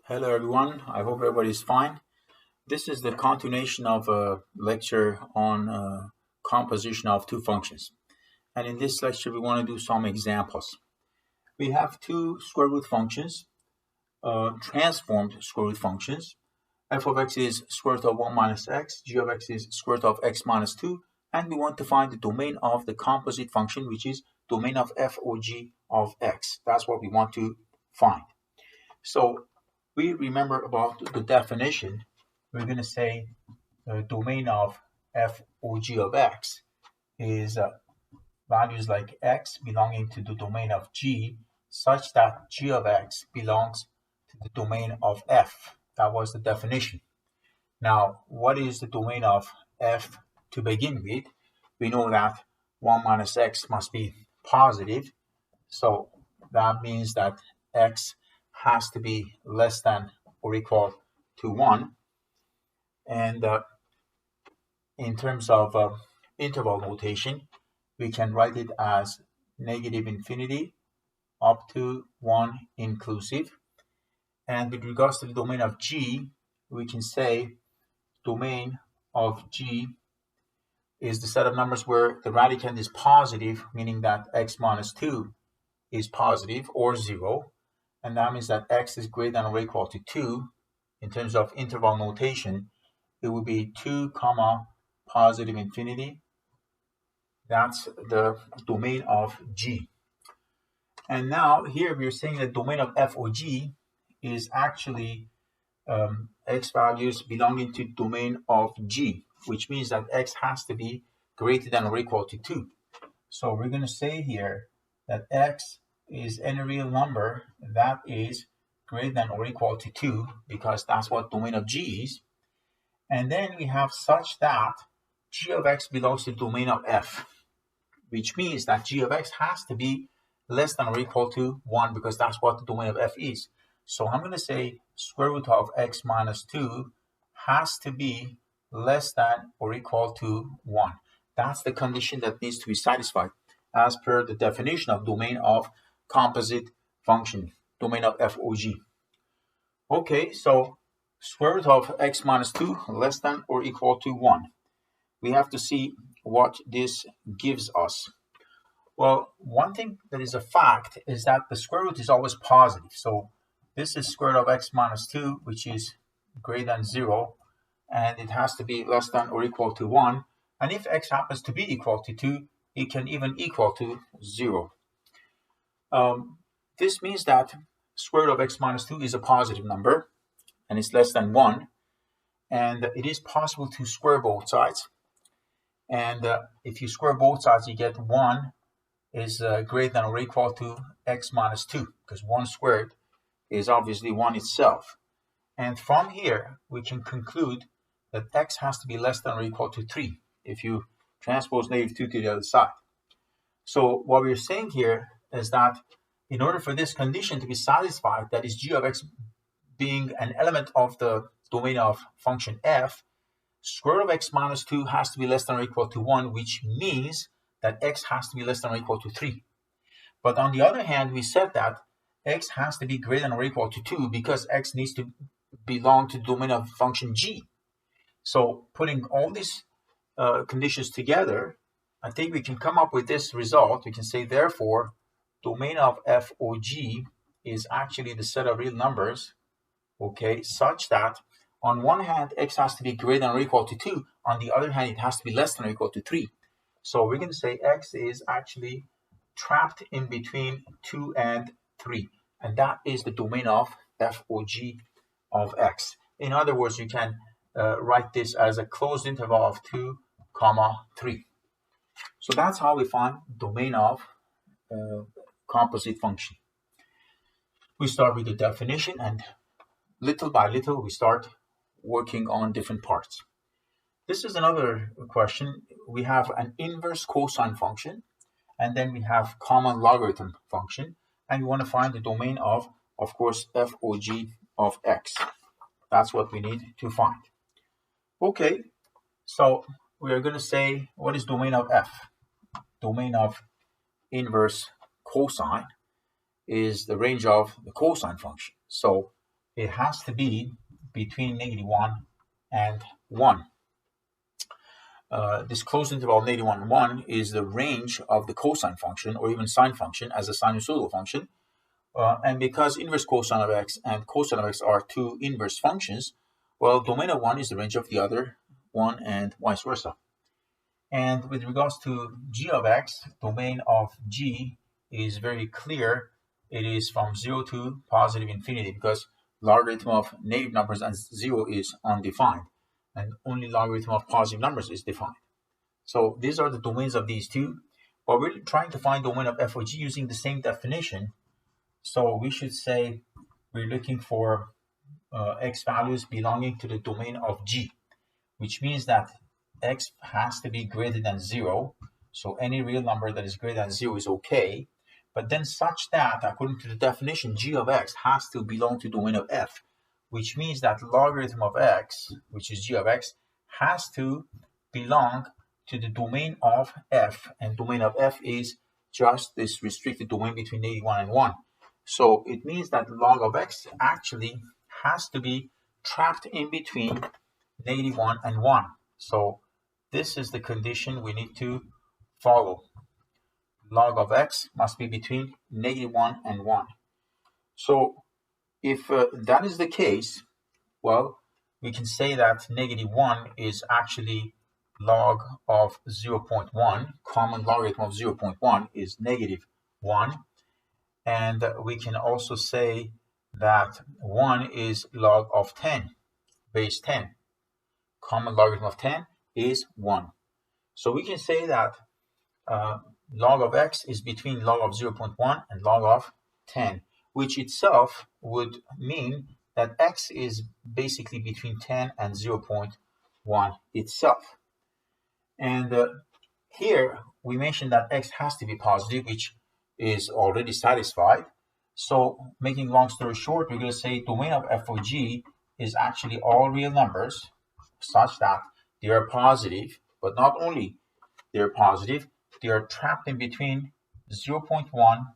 Hello everyone, I hope everybody is fine. This is the continuation of a lecture on composition of two functions. And in this lecture we want to do some examples. We have two square root functions, transformed square root functions. F of x is square root of 1 minus x, g of x is square root of x minus 2, and we want to find the domain of the composite function, which is domain of f or g of x. That's what we want to find. So we remember about the definition. We're going to say the domain of f or g of x is values like x belonging to the domain of g such that g of x belongs to the domain of f. That was the definition. Now, what is the domain of f to begin with? We know that 1 minus x must be positive. So that means that x has to be less than or equal to 1. And in terms of interval notation, we can write it as negative infinity up to 1 inclusive. And with regards to the domain of g, we can say domain of g is the set of numbers where the radicand is positive, meaning that x minus 2 is positive or 0. And that means that x is greater than or equal to 2. In terms of interval notation, it would be 2 comma positive infinity. That's the domain of g. And now here we're saying that domain of f or g is actually x values belonging to domain of g, which means that x has to be greater than or equal to 2. So we're going to say here that x is any real number that is greater than or equal to 2, because that's what domain of g is. And then we have such that g of x belongs to the domain of f, which means that g of x has to be less than or equal to 1, because that's what the domain of f is. So I'm going to say square root of x minus 2 has to be less than or equal to 1. That's the condition that needs to be satisfied as per the definition of domain of composite function, domain of f or g. Okay, so square root of x minus 2 less than or equal to 1. We have to see what this gives us. Well, one thing that is a fact is that the square root is always positive. So this is square root of x minus 2, which is greater than 0, and it has to be less than or equal to 1. And if x happens to be equal to 2, it can even equal to 0. This means that square root of x minus 2 is a positive number, and it's less than 1. And it is possible to square both sides. And if you square both sides, you get 1 is greater than or equal to x minus 2, because 1 squared is obviously 1 itself. And from here, we can conclude that x has to be less than or equal to 3 if you transpose negative 2 to the other side. So what we're saying here is that in order for this condition to be satisfied, that is g of x being an element of the domain of function f, square root of x minus 2 has to be less than or equal to 1, which means that x has to be less than or equal to 3. But on the other hand, we said that x has to be greater than or equal to 2 because x needs to belong to the domain of function g. So putting all these conditions together, I think we can come up with this result. We can say, therefore, domain of f or g is actually the set of real numbers, okay, such that on one hand, x has to be greater than or equal to 2. On the other hand, it has to be less than or equal to 3. So we're going to say x is actually trapped in between 2 and 3. And that is the domain of f or g of x. In other words, you can write this as a closed interval of 2, 3. So that's how we find domain of composite function. We start with the definition, and little by little we start working on different parts. This is another question. We have an inverse cosine function, and then we have common logarithm function, and we want to find the domain of course, f or g of x. That's what we need to find. Okay, so we are going to say, what is domain of f? Domain of inverse cosine is the range of the cosine function. So it has to be between -1 and 1. This closed interval -1 and 1 is the range of the cosine function or even sine function as a sinusoidal function. And because inverse cosine of x and cosine of x are two inverse functions, well, domain of one is the range of the other one and vice versa. And with regards to g of x, domain of g is very clear. It is from 0 to positive infinity because logarithm of negative numbers and 0 is undefined, and only logarithm of positive numbers is defined. So these are the domains of these two. But we're trying to find domain of f of g using the same definition. So we should say we're looking for x values belonging to the domain of g, which means that x has to be greater than 0. So any real number that is greater than 0 is okay. But then such that, according to the definition, g of x has to belong to domain of f, which means that logarithm of x, which is g of x, has to belong to the domain of f. And domain of f is just this restricted domain between -1 and 1. So it means that log of x actually has to be trapped in between -1 and 1. So this is the condition we need to follow. Log of x must be between -1 and 1. So if that is the case, well, we can say that -1 is actually log of 0.1. Common logarithm of 0.1 is -1. And we can also say that 1 is log of 10, base 10. Common logarithm of 10 is 1. So we can say that log of x is between log of 0.1 and log of 10, which itself would mean that x is basically between 10 and 0.1 itself. And here we mentioned that x has to be positive, which is already satisfied. So making long story short, we're going to say domain of f of g is actually all real numbers such that they are positive, but not only they're positive, they are trapped in between 0.1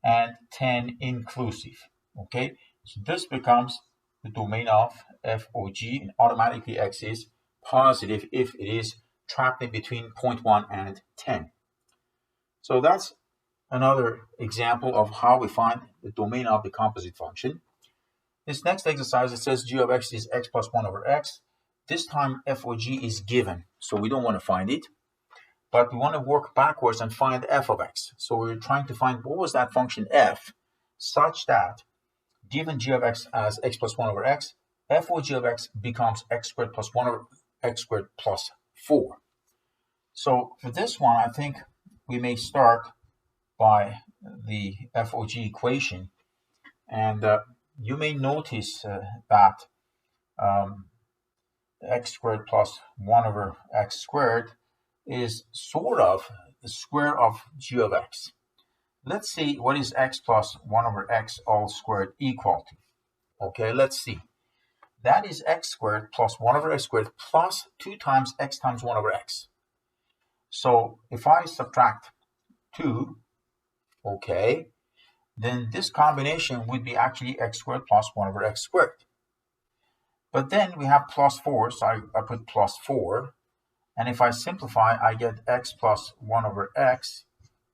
and 10 inclusive. Okay, so this becomes the domain of f of g, and automatically x is positive if it is trapped in between 0.1 and 10. So that's another example of how we find the domain of the composite function. This next exercise, it says g of x is x plus 1 over x. This time f of g is given, so we don't want to find it, but we want to work backwards and find f of x. So we're trying to find what was that function f, such that given g of x as x plus 1 over x, f of g of x becomes x squared plus 1 over x squared plus 4. So for this one, I think we may start by the f of g equation. And you may notice that x squared plus 1 over x squared is sort of the square of g of x. Let's see what is x plus 1 over x all squared equal to. Okay, let's see. That is x squared plus 1 over x squared plus 2 times x times 1 over x. So if I subtract 2, okay, then this combination would be actually x squared plus 1 over x squared. But then we have plus 4, so I put plus 4. And if I simplify, I get x plus 1 over x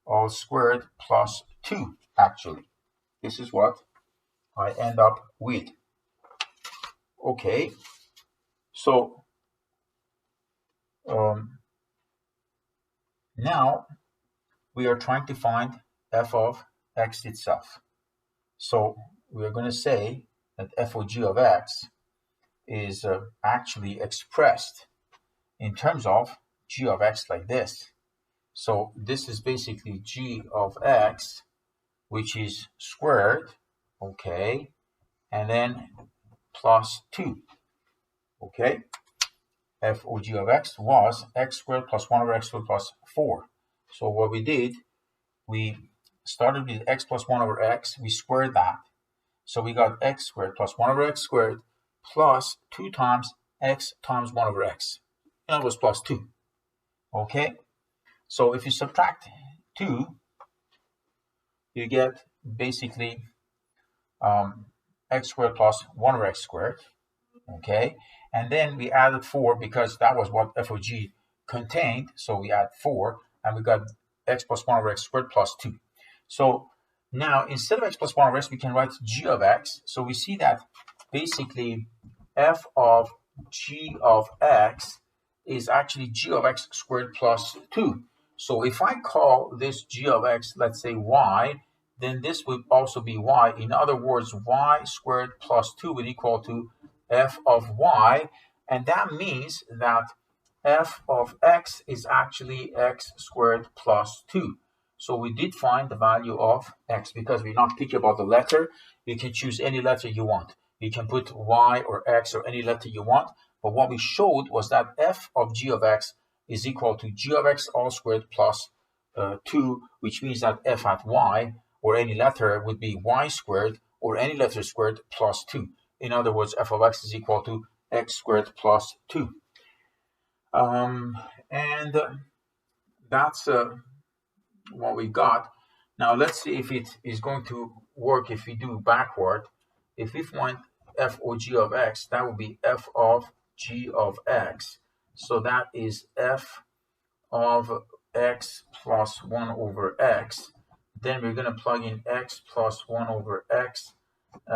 all squared plus 2, actually. This is what I end up with. Okay, so now we are trying to find f of x itself. So we're going to say that f of g of x is actually expressed in terms of g of x like this. So this is basically g of x, which is squared, okay, and then plus 2, okay. F of g of x was x squared plus 1 over x squared plus 4. So what we did, we started with x plus 1 over x, we squared that. So we got x squared plus 1 over x squared plus 2 times x times 1 over x. And that was plus 2. Okay? So if you subtract 2, you get basically x squared plus 1 over x squared, okay? And then we added 4 because that was what f of g contained, so we add 4, and we got x plus 1 over x squared plus 2. So now, instead of x plus 1 over x, we can write g of x. So we see that basically f of g of x is actually g of x squared plus 2. So if I call this g of x, let's say y, then this would also be y. In other words, y squared plus 2 would equal to f of y. And that means that f of x is actually x squared plus 2. So we did find the value of x because we're not picky about the letter. You can choose any letter you want. You can put y or x or any letter you want. But what we showed was that f of g of x is equal to g of x all squared plus 2, which means that f at y or any letter would be y squared or any letter squared plus 2. In other words, f of x is equal to x squared plus 2. And that's what we got. Now let's see if it is going to work if we do backward. If we find f of g of x, that would be f of g of x. So that is f of x plus 1 over x. Then we're going to plug in x plus 1 over x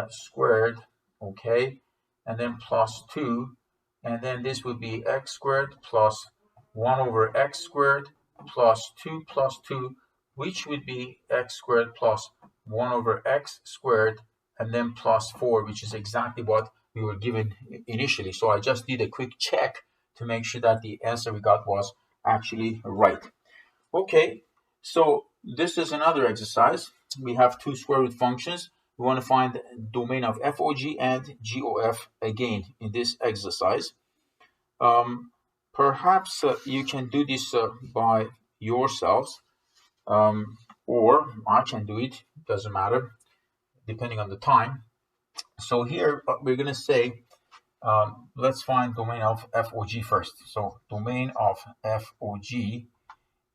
squared, okay? And then plus 2. And then this would be x squared plus 1 over x squared plus 2 plus 2, which would be x squared plus 1 over x squared, and then plus 4, which is exactly what we were given initially. So I just did a quick check to make sure that the answer we got was actually right. Okay, so this is another exercise. We have two square root functions. We want to find the domain of f of g and g of f again in this exercise. Perhaps you can do this by yourselves, or I can do it, doesn't matter, depending on the time. So here we're going to say, let's find domain of f of g first. So domain of f of g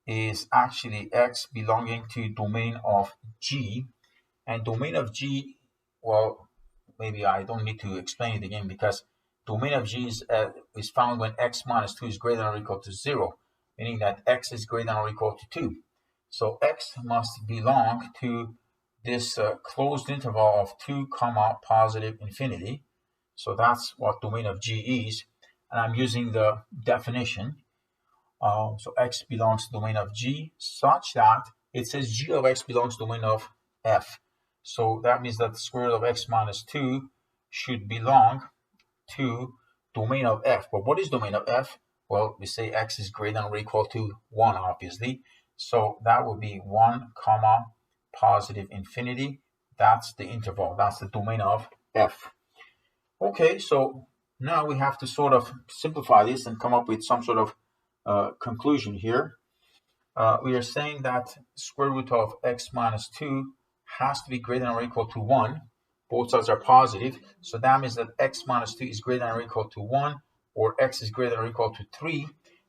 is actually x belonging to domain of g, and domain of g, well, maybe I don't need to explain it again because domain of g is found when x minus 2 is greater than or equal to 0, meaning that x is greater than or equal to 2. So x must belong to this closed interval of 2 comma positive infinity. So that's what domain of g is, and I'm using the definition. So x belongs to domain of g such that it says g of x belongs to domain of f. So that means that the square root of x minus 2 should belong to domain of f. But what is domain of f? Well, we say x is greater than or equal to 1, obviously. So that would be 1 comma positive infinity. That's the interval. That's the domain of f. Okay, so now we have to sort of simplify this and come up with some sort of conclusion here. We are saying that square root of x minus 2 has to be greater than or equal to 1. Both sides are positive, so that means that x minus 2 is greater than or equal to 1, or x is greater than or equal to 3.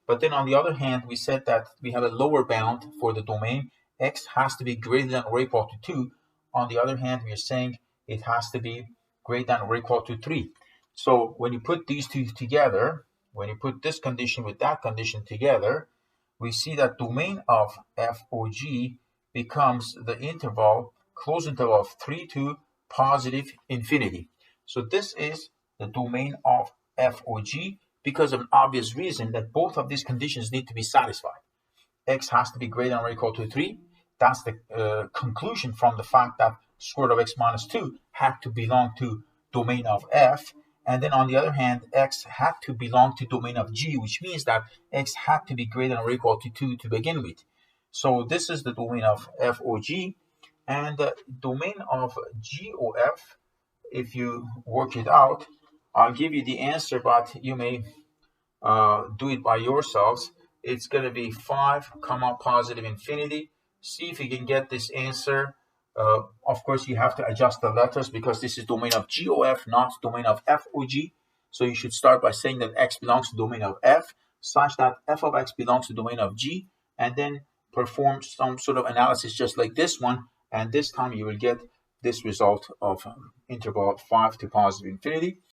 But then on the other hand, we said that we have a lower bound for the domain. X has to be greater than or equal to 2. On the other hand, we are saying it has to be greater than or equal to 3. So when you put these two together, when you put this condition with that condition together, we see that domain of f of g becomes the interval, closed interval of 3 to positive infinity. So this is the domain of f of g because of an obvious reason that both of these conditions need to be satisfied. X has to be greater than or equal to 3. That's the conclusion from the fact that square root of x minus 2 had to belong to domain of f. And then on the other hand, x had to belong to domain of g, which means that x had to be greater than or equal to 2 to begin with. So this is the domain of f of g. And the domain of g of f, if you work it out, I'll give you the answer, but you may do it by yourselves. It's going to be 5 comma positive infinity. See if you can get this answer. Of course, you have to adjust the letters because this is domain of g of f, not domain of f of g. So you should start by saying that x belongs to domain of f, such that f of x belongs to domain of g, and then perform some sort of analysis just like this one. And this time you will get this result of interval 5 to positive infinity.